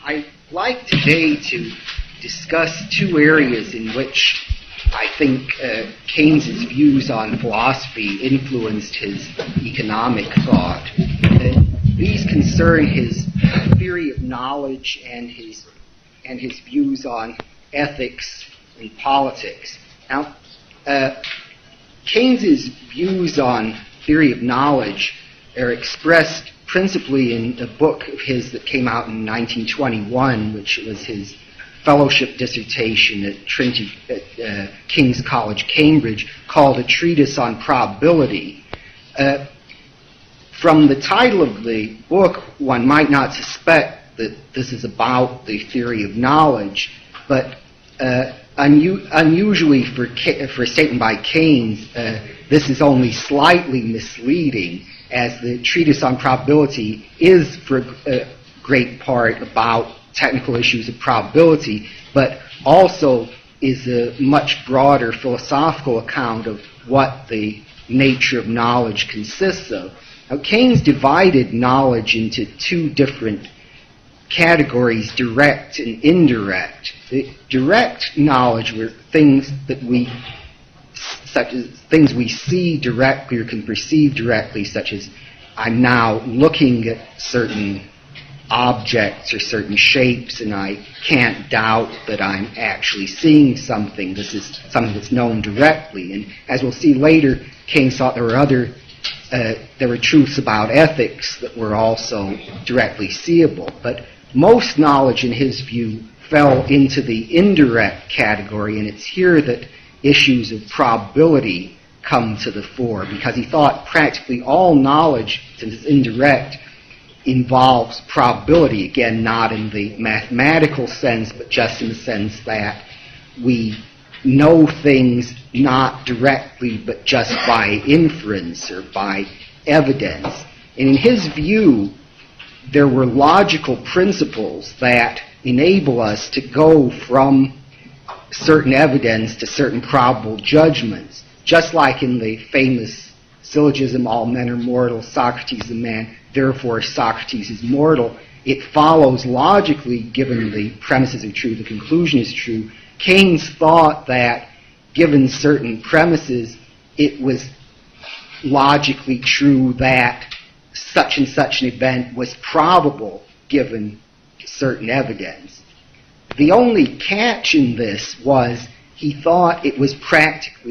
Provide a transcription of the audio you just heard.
I'd like today to discuss two areas in which I think Keynes's views on philosophy influenced his economic thought. These concern his theory of knowledge and his views on ethics and politics. Now, Keynes's views on theory of knowledge are expressed principally in a book of his that came out in 1921, which was his fellowship dissertation at King's College, Cambridge, called A Treatise on Probability. From the title of the book, one might not suspect that this is about the theory of knowledge, but unusually for a statement by Keynes, this is only slightly misleading, as the Treatise on Probability is for a great part about technical issues of probability, but also is a much broader philosophical account of what the nature of knowledge consists of. Now, Keynes divided knowledge into two different categories, direct and indirect. The direct knowledge were things that such as things we see directly or can perceive directly, such as I'm now looking at certain objects or certain shapes, and I can't doubt that I'm actually seeing something. This is something that's known directly. And as we'll see later, Keynes thought there were truths about ethics that were also directly seeable. But most knowledge, in his view, fell into the indirect category, and it's here that issues of probability come to the fore, because he thought practically all knowledge, since it's indirect, involves probability. Again, not in the mathematical sense, but just in the sense that we know things not directly, but just by inference or by evidence. And in his view, there were logical principles that enable us to go from certain evidence to certain probable judgments. Just like in the famous syllogism, all men are mortal, Socrates is a man, therefore Socrates is mortal, it follows logically, given the premises are true, the conclusion is true. Keynes thought that, given certain premises, it was logically true that such and such an event was probable, given certain evidence. The only catch in this was he thought it was practically